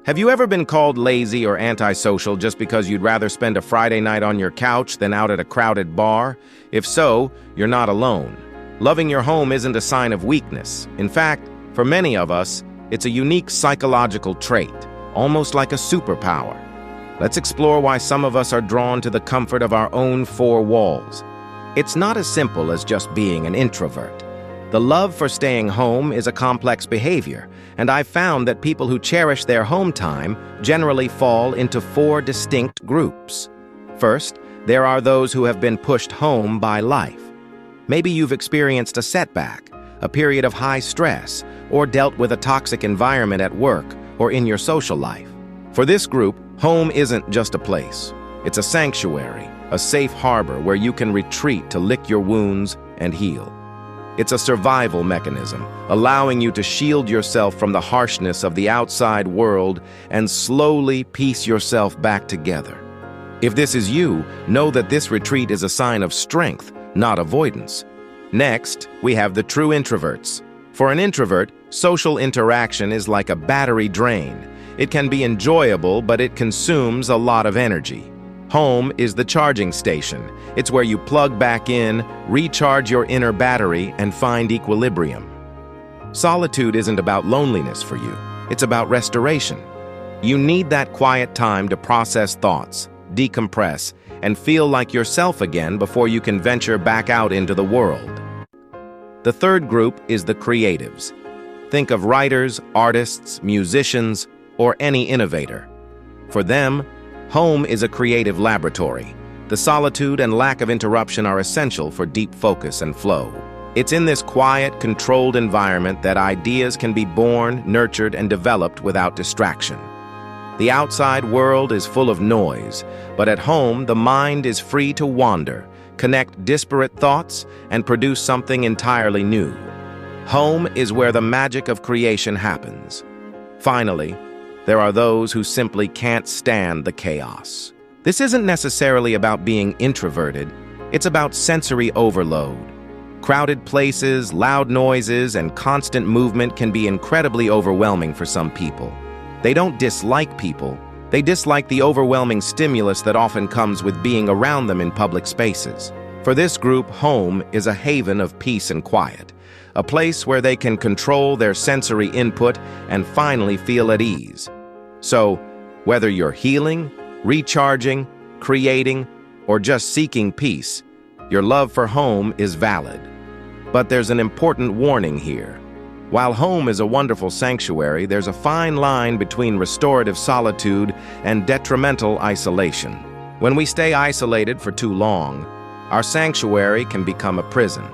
Have you ever been called lazy or antisocial just because you'd rather spend a Friday night on your couch than out at a crowded bar? If so, you're not alone. Loving your home isn't a sign of weakness. In fact, for many of us, it's a unique psychological trait, almost like a superpower. Let's explore why some of us are drawn to the comfort of our own four walls. It's not as simple as just being an introvert. The love for staying home is a complex behavior, and I've found that people who cherish their home time generally fall into four distinct groups. First, there are those who have been pushed home by life. Maybe you've experienced a setback, a period of high stress, or dealt with a toxic environment at work or in your social life. For this group, home isn't just a place. It's a sanctuary, a safe harbor where you can retreat to lick your wounds and heal. It's a survival mechanism, allowing you to shield yourself from the harshness of the outside world and slowly piece yourself back together. If this is you, know that this retreat is a sign of strength, not avoidance. Next, we have the true introverts. For an introvert, social interaction is like a battery drain. It can be enjoyable, but it consumes a lot of energy. Home is the charging station. It's where you plug back in, recharge your inner battery, and find equilibrium. Solitude isn't about loneliness for you. It's about restoration. You need that quiet time to process thoughts, decompress, and feel like yourself again before you can venture back out into the world. The third group is the creatives. Think of writers, artists, musicians, or any innovator. For them, home is a creative laboratory. The solitude and lack of interruption are essential for deep focus and flow. It's in this quiet, controlled environment that ideas can be born, nurtured, and developed without distraction. The outside world is full of noise, but at home, the mind is free to wander, connect disparate thoughts, and produce something entirely new. Home is where the magic of creation happens. Finally, there are those who simply can't stand the chaos. This isn't necessarily about being introverted. It's about sensory overload. Crowded places, loud noises, and constant movement can be incredibly overwhelming for some people. They don't dislike people. They dislike the overwhelming stimulus that often comes with being around them in public spaces. For this group, home is a haven of peace and quiet, a place where they can control their sensory input and finally feel at ease. So, whether you're healing, recharging, creating, or just seeking peace, your love for home is valid. But there's an important warning here. While home is a wonderful sanctuary, there's a fine line between restorative solitude and detrimental isolation. When we stay isolated for too long, our sanctuary can become a prison.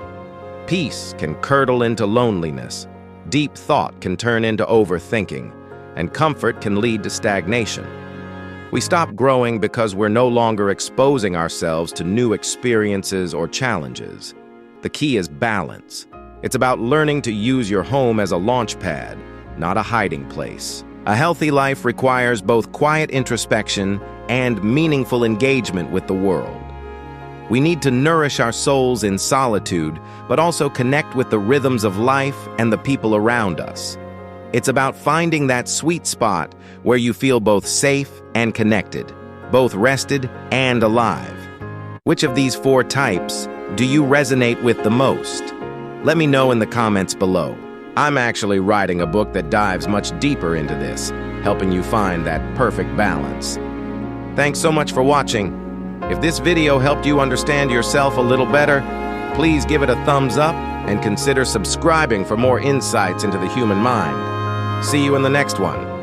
Peace can curdle into loneliness, deep thought can turn into overthinking, and comfort can lead to stagnation. We stop growing because we're no longer exposing ourselves to new experiences or challenges. The key is balance. It's about learning to use your home as a launch pad, not a hiding place. A healthy life requires both quiet introspection and meaningful engagement with the world. We need to nourish our souls in solitude, but also connect with the rhythms of life and the people around us. It's about finding that sweet spot where you feel both safe and connected, both rested and alive. Which of these four types do you resonate with the most? Let me know in the comments below. I'm actually writing a book that dives much deeper into this, helping you find that perfect balance. Thanks so much for watching. If this video helped you understand yourself a little better, please give it a thumbs up and consider subscribing for more insights into the human mind. See you in the next one.